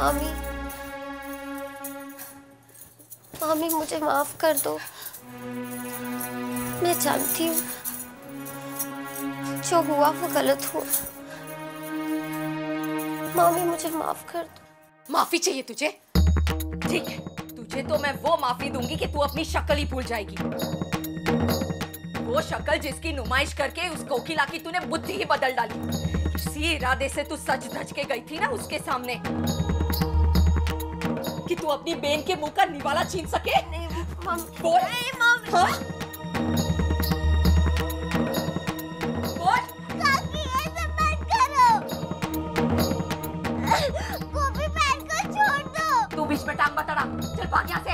मामी, मामी मुझे माफ कर दो। मैं जानती हूँ जो हुआ वो गलत हुआ। मामी मुझे माफ कर दो। माफी चाहिए तुझे? ठीक है, तुझे तो मैं वो माफी दूंगी कि तू अपनी शक्ल ही भूल जाएगी। वो शक्ल जिसकी नुमाइश करके उस कोकिला की तूने बुद्धि ही बदल डाली। इसी इरादे से तू सच धज के गई थी ना उसके सामने कि तू अपनी बहन के मुंह का निवाला छीन सके। नहीं मामी, बोल। नहीं मामी। हाँ? बोल। काकी ऐसे मत करो। गोपी बहन को छोड़ दो। तू बीच में टांग मत अड़ा। चल भाग यहाँ से।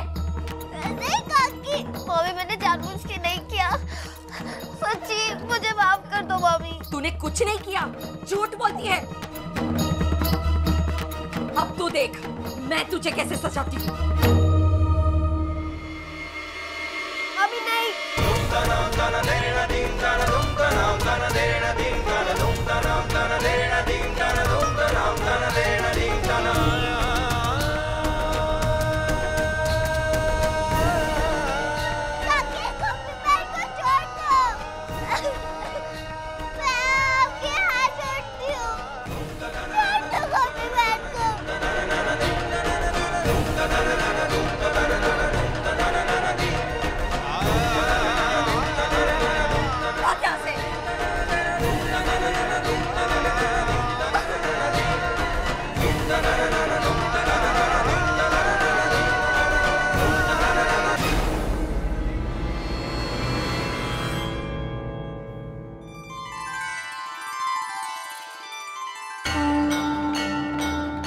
नहीं काकी, मामी मैंने जानबूझ के नहीं किया। सच्ची मुझे माफ कर दो मामी। तूने कुछ नहीं किया, झूठ बोलती है। अब तू देख मैं तुझे कैसे सजाती हूँ। मामी नहीं।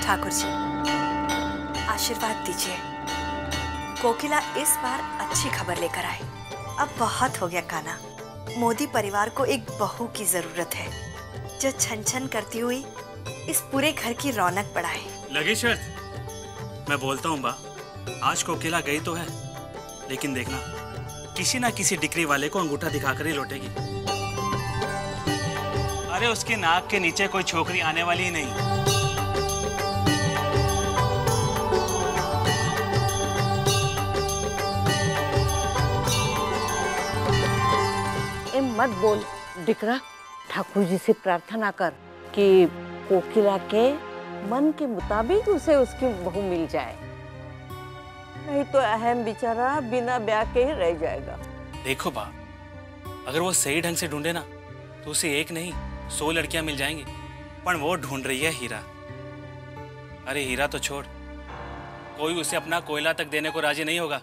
ठाकुर जी, आशीर्वाद दीजिए। कोकिला इस बार अच्छी खबर लेकर आई। अब बहुत हो गया काना। मोदी परिवार को एक बहू की जरूरत है जो छन छन करती हुई इस पूरे घर की रौनक बढ़ाए। लगी शर्त। मैं बोलता हूँ बा, आज कोकिला गई तो है, लेकिन देखना किसी ना किसी डिक्री वाले को अंगूठा दिखाकर ही लौटेगी। अरे उसके नाक के नीचे कोई छोकरी आने वाली ही नहीं। मत बोल डिकरा, ठाकुर जी से प्रार्थना कर कि कोकिला के मन के मुताबिक उसे उसकी बहू मिल जाए, नहीं तो अहम बेचारा बिना ब्याह के ही रह जाएगा। देखो बा, अगर वो सही ढंग से ढूंढे ना तो उसे एक नहीं 100 लड़कियां मिल जाएंगी, पर वो ढूंढ रही है हीरा। अरे हीरा तो छोड़, कोई उसे अपना कोयला तक देने को राजी नहीं होगा।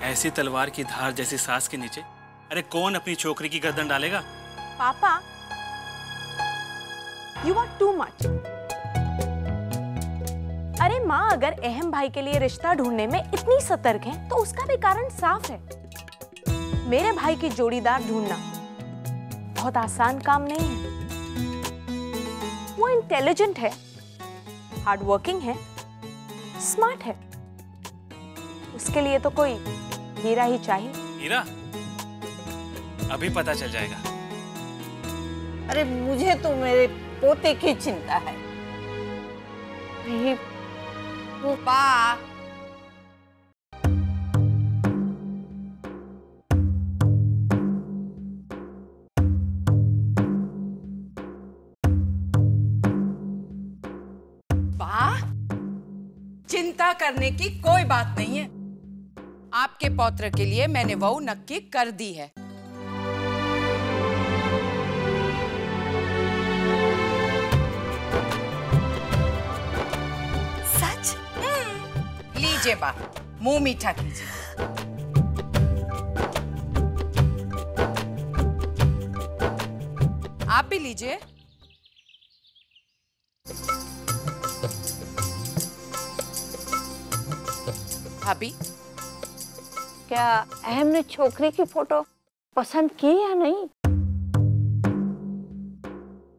ऐसी तलवार की धार जैसी सास के नीचे अरे कौन अपनी छोकरी की गर्दन डालेगा? पापा, यू आर टू मच। अरे माँ अगर अहम भाई के लिए रिश्ता ढूंढने में इतनी सतर्क है तो उसका भी कारण साफ है। मेरे भाई की जोड़ीदार ढूंढना बहुत आसान काम नहीं है। वो इंटेलिजेंट है, हार्ड वर्किंग है, स्मार्ट है। उसके लिए तो कोई हीरा ही चाहिए। हीरा अभी पता चल जाएगा। अरे मुझे तो मेरे पोते की चिंता है। वो बा, चिंता करने की कोई बात नहीं है। आपके पौत्र के लिए मैंने वहू नक्की कर दी है। सच? लीजिए बा, मुंह मीठा कीजिए। आप भी लीजिए। भाभी, क्या अहम ने छोकरी की फोटो पसंद की या नहीं?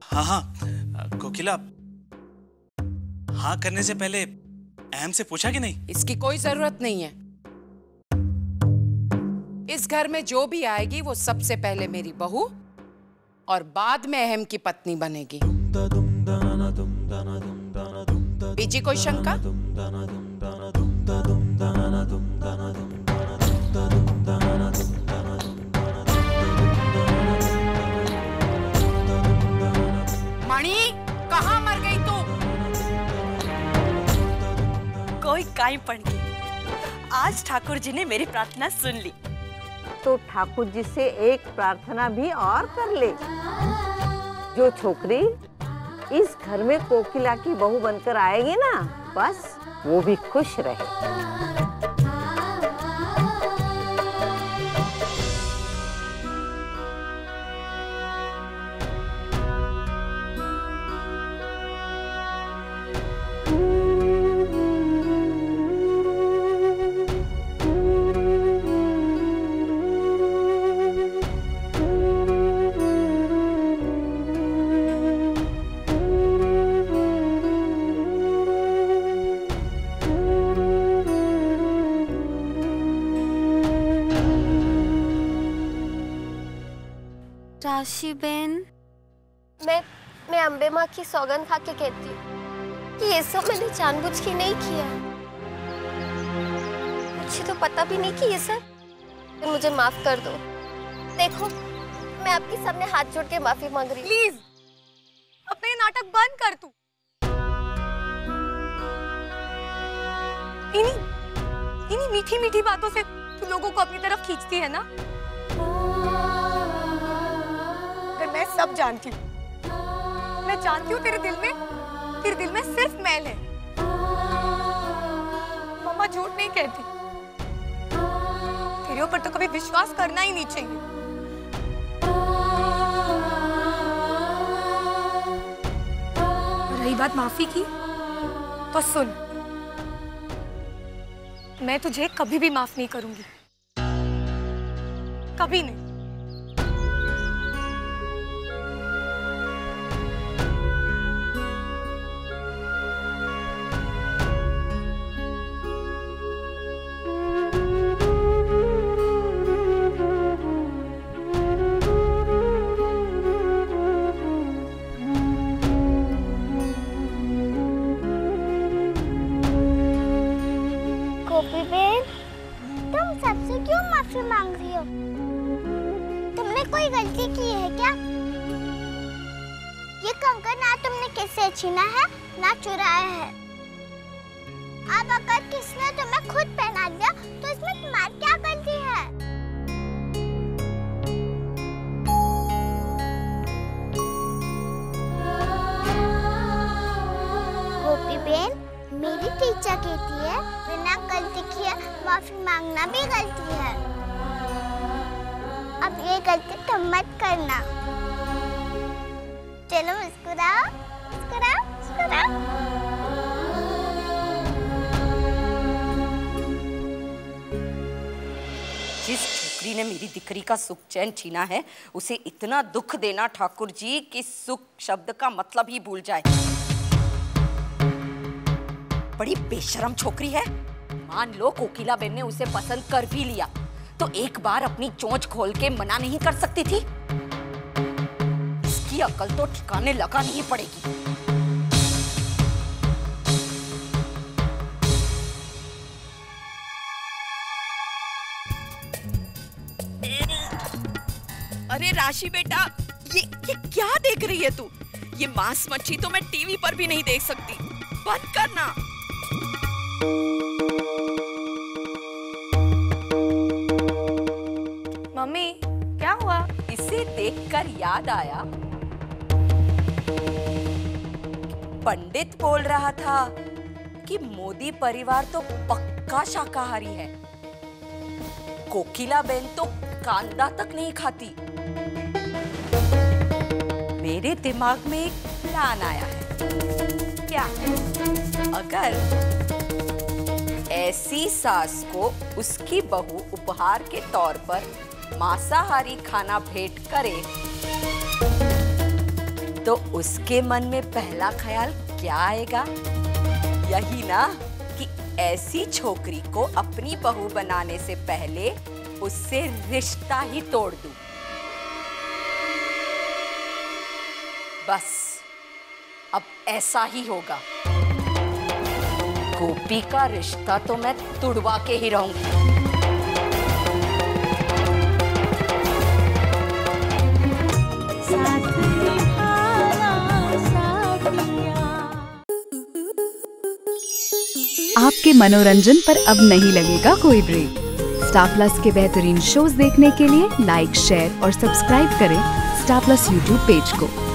हाँ हाँ कोकिला, हाँ करने से पहले अहम से पूछा कि नहीं? इसकी कोई जरूरत नहीं है। इस घर में जो भी आएगी वो सबसे पहले मेरी बहू और बाद में अहम की पत्नी बनेगी। बीजी कोई शंका? मणि, कहाँ मर गई तू? कोई काई पड़ गई। आज ठाकुर जी ने मेरी प्रार्थना सुन ली। तो ठाकुर जी से एक प्रार्थना भी और कर ले। जो छोकरी इस घर में कोकिला की बहू बनकर आएगी ना, बस वो भी खुश रहे। राशि बेन, मैं अम्बे माँ की सौगंध खा के कहती हूँ कि ये सब मैंने जानबूझ के नहीं किया। मुझे तो पता भी नहीं कि ये सब। मुझे माफ कर दो। देखो, मैं आपके सामने हाथ जोड़ के माफी मांग रही हूँ। प्लीज अपने नाटक बंद कर तू। इन्हीं मीठी मीठी बातों से तू लोगों को अपनी तरफ खींचती है ना। मैं सब जानती हूँ। मैं जानती हूँ तेरे दिल में सिर्फ मैल है। मम्मा झूठ नहीं कहती। तेरे ऊपर तो कभी विश्वास करना ही नहीं चाहिए। रही बात माफी की, तो सुन, मैं तुझे कभी भी माफ नहीं करूंगी। कभी नहीं। तुम सबसे क्यों माफी मांग रही हो? तुमने कोई गलती की है क्या? ये कंकड़ ना तुमने किससे छीना है ना चुराया है। अब अगर किसने तुम्हें खुद पहना दिया तो इसमें तुम्हारी क्या गलती है? गोपी बेन, मेरी टीचर कहती है बिना गलती किए माफी मांगना भी गलती है। अब ये गलती तुम मत करना। चलो मुस्कुराओ, मुस्कुराओ, मुस्कुराओ। जिस छोकरी ने मेरी दिकरी का सुख चैन छीना है, उसे इतना दुख देना ठाकुर जी कि सुख शब्द का मतलब ही भूल जाए। बड़ी बेशरम छोकरी है। मान लो कोकिला बेन ने उसे पसंद कर भी लिया, तो एक बार अपनी चोंच खोल के मना नहीं कर सकती थी? इसकी अकल तो ठिकाने लगानी ही पड़ेगी। अरे राशि बेटा, ये क्या देख रही है तू? ये मांस मच्छी तो मैं टीवी पर भी नहीं देख सकती। बंद करना। मम्मी, क्या हुआ? इसे देखकर याद आया, पंडित बोल रहा था कि मोदी परिवार तो पक्का शाकाहारी है। कोकिला बेन तो कांदा तक नहीं खाती। मेरे दिमाग में एक प्लान आया है। क्या? अगर ऐसी सास को उसकी बहू उपहार के तौर पर मांसाहारी खाना भेंट करे, तो उसके मन में पहला ख्याल क्या आएगा? यही ना कि ऐसी छोकरी को अपनी बहू बनाने से पहले उससे रिश्ता ही तोड़ दूं। बस अब ऐसा ही होगा। गोपी का रिश्ता तो मैं तुड़वा के ही रहूंगी। आपके मनोरंजन पर अब नहीं लगेगा कोई ब्रेक। स्टार प्लस के बेहतरीन शोज देखने के लिए लाइक, शेयर और सब्सक्राइब करें स्टार प्लस यूट्यूब पेज को।